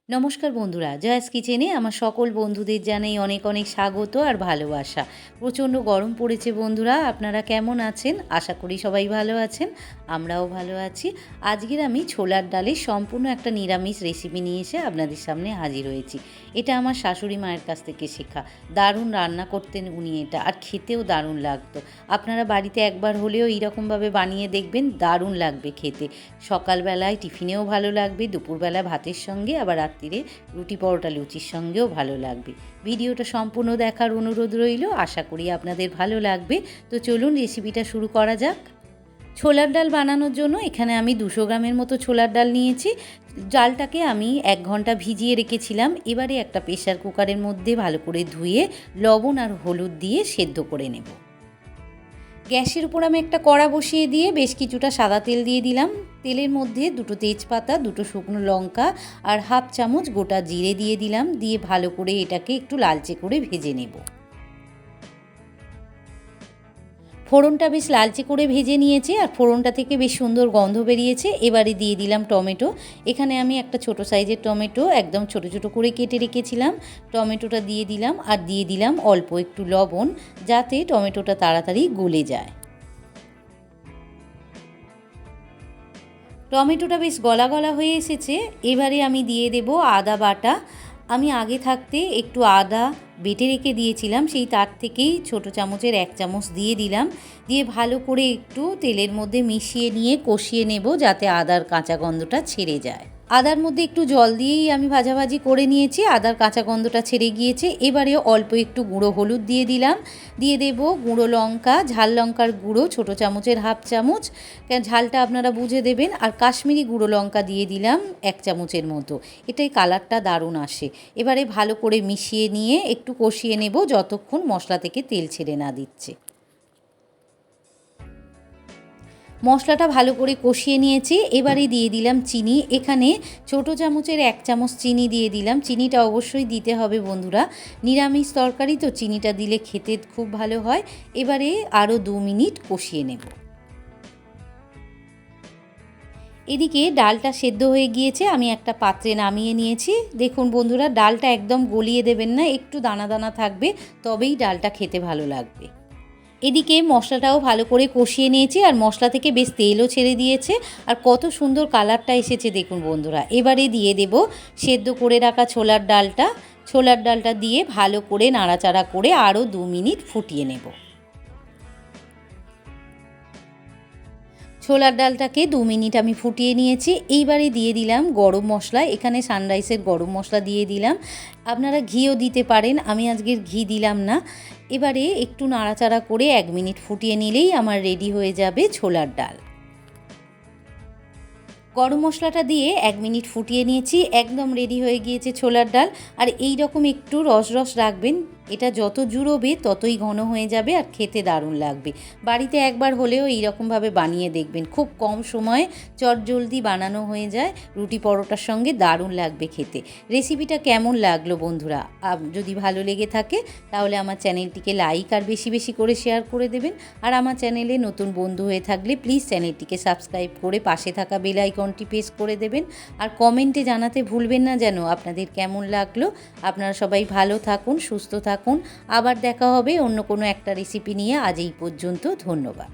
নমস্কার বন্ধুরা, জয়াস কিচেনে আমার সকল বন্ধুদের জানাই অনেক অনেক স্বাগত আর ভালোবাসা। প্রচণ্ড গরম পড়েছে বন্ধুরা, আপনারা কেমন আছেন? আশা করি সবাই ভালো আছেন, আমরাও ভালো আছি। আজকের আমি ছোলার ডালের সম্পূর্ণ একটা নিরামিষ রেসিপি নিয়ে এসে আপনাদের সামনে হাজির হয়েছি। এটা আমার শাশুড়ি মায়ের কাছ থেকে শেখা। দারুণ রান্না করতেন উনি এটা, আর খেতেও দারুণ লাগতো। আপনারা বাড়িতে একবার হলেও এইরকমভাবে বানিয়ে দেখবেন, দারুণ লাগবে খেতে। সকালবেলায় টিফিনেও ভালো লাগবে, দুপুরবেলা ভাতের সঙ্গে, আবার রাত্রিরে রুটি পরোটা লুচির সঙ্গেও ভালো লাগবে। ভিডিওটা সম্পূর্ণ দেখার অনুরোধ রইল, আশা করি আপনাদের ভালো লাগবে। তো চলুন রেসিপিটা শুরু করা যাক। ছোলার ডাল বানানোর জন্য এখানে আমি 200 গ্রামের মতো ছোলার ডাল নিয়েছি। ডালটাকে আমি 1 ঘন্টা ভিজিয়ে রেখেছিলাম। এবারে একটা প্রেসার কুকারের মধ্যে ভালো করে ধুয়ে লবণ আর হলুদ দিয়ে সেদ্ধ করে নেব। গ্যাসের উপর আমি একটা কড়া বসিয়ে দিয়ে বেশ কিছুটা সাদা তেল দিয়ে দিলাম। তেলের মধ্যে 2টো তেজপাতা, 2টো শুকনো লঙ্কা আর হাফ চামচ গোটা জিরে দিয়ে দিলাম। দিয়ে ভালো করে এটাকে একটু লালচে করে ভেজে নেব। ফোড়নটা বেশ লালচে করে ভেজে নিয়েছি, আর ফোড়নটা থেকে বেশ সুন্দর গন্ধ বেরিয়েছে। এবারে দিয়ে দিলাম টমেটো। এখানে আমি একটা ছোট সাইজের টমেটো একদম ছোট ছোট করে কেটে রেখেছিলাম। টমেটোটা দিয়ে দিলাম, আর দিয়ে দিলাম অল্প একটু লবণ, যাতে টমেটোটা তাড়াতাড়ি গলে যায়। টমেটোটা বেশ গলা গলা হয়ে এসেছে। এবারে আমি দিয়ে দেব আদা বাটা। আমি আগে থাকতে একটু আদা বেটে রেখে দিয়েছিলাম, সেই তার থেকেই ছোটো চামচের 1 চামচ দিয়ে দিলাম। দিয়ে ভালো করে একটু তেলের মধ্যে মিশিয়ে নিয়ে কষিয়ে নেব, যাতে আদার কাঁচা গন্ধটা ছেড়ে যায়। আদার মধ্যে একটু জল দিয়েই আমি ভাজাভাজি করে নিয়েছি, আদার কাঁচা গন্ধটা ছেড়ে গিয়েছে। এবারে অল্প একটু গুঁড়ো হলুদ দিয়ে দিলাম। দিয়ে দেব গুঁড়ো লঙ্কা, ঝাল লঙ্কার গুঁড়ো ছোটো চামচের হাফ চামচ, ঝালটা আপনারা বুঝে দেবেন। আর কাশ্মীরি গুঁড়ো লঙ্কা দিয়ে দিলাম 1 চামচের মতো, এটাই কালারটা দারুণ আসে। এবারে ভালো করে মিশিয়ে নিয়ে একটু কষিয়ে নেব, যতক্ষণ মশলা থেকে তেল ছেড়ে না দিচ্ছে। মশলাটা ভালো করে কষিয়ে নিয়েছি। এবারে দিয়ে দিলাম চিনি। এখানে ছোটো চামচের 1 চামচ চিনি দিয়ে দিলাম। চিনিটা অবশ্যই দিতে হবে বন্ধুরা, নিরামিষ তরকারি তো চিনিটা দিলে খেতে খুব ভালো হয়। এবারে আরও 2 মিনিট কষিয়ে নেব। এদিকে ডালটা সেদ্ধ হয়ে গিয়েছে, আমি একটা পাত্রে নামিয়ে নিয়েছি। দেখুন বন্ধুরা, ডালটা একদম গলিয়ে দেবেন না, একটু দানা দানা থাকবে, তবেই ডালটা খেতে ভালো লাগবে। এদিকে মশলাটাও ভালো করে কষিয়ে নিয়েছি, আর মশলা থেকে বেশ তেলও ছেড়ে দিয়েছে, আর কত সুন্দর কালারটা এসেছে দেখুন বন্ধুরা। এবারে দিয়ে দেব সেদ্ধ করে রাখা ছোলার ডালটা। ছোলার ডালটা দিয়ে ভালো করে নাড়াচাড়া করে আরও 2 মিনিট ফুটিয়ে নেব। ছোলার ডালটাকে 2 মিনিট আমি ফুটিয়ে নিয়েছি। এইবারে দিয়ে দিলাম গরম মশলা। এখানে সানরাইসের গরম মশলা দিয়ে দিলাম, আপনারা ঘিও দিতে পারেন, আমি আজকের ঘি দিলাম না। এবারে একটু নাড়াচাড়া করে 1 মিনিট ফুটিয়ে নিলেই আমার রেডি হয়ে যাবে ছোলার ডাল। গরম মশলাটা দিয়ে 1 মিনিট ফুটিয়ে নিয়েছি, একদম রেডি হয়ে গিয়েছে ছোলার ডাল। আর এই রকম একটু রস রস রাখবেন, এটা যত জুড়োবে ততই ঘন হয়ে যাবে, আর খেতে দারুণ লাগবে। বাড়িতে একবার হলেও এইরকমভাবে বানিয়ে দেখবেন, খুব কম সময়ে চটজলদি বানানো হয়ে যায়, রুটি পরোটার সঙ্গে দারুণ লাগবে খেতে। রেসিপিটা কেমন লাগলো বন্ধুরা? যদি ভালো লেগে থাকে তাহলে আমার চ্যানেলটিকে লাইক আর বেশি বেশি করে শেয়ার করে দেবেন। আর আমার চ্যানেলে নতুন বন্ধু হয়ে থাকলে প্লিজ চ্যানেলটিকে সাবস্ক্রাইব করে পাশে থাকা বেল আইকনটি প্রেস করে দেবেন। আর কমেন্টে জানাতে ভুলবেন না যেন আপনাদের কেমন লাগলো। আপনারা সবাই ভালো থাকুন, সুস্থ থাকুন। আবার দেখা হবে অন্য কোনো একটা রেসিপি নিয়ে। আজ এই পর্যন্ত, ধন্যবাদ।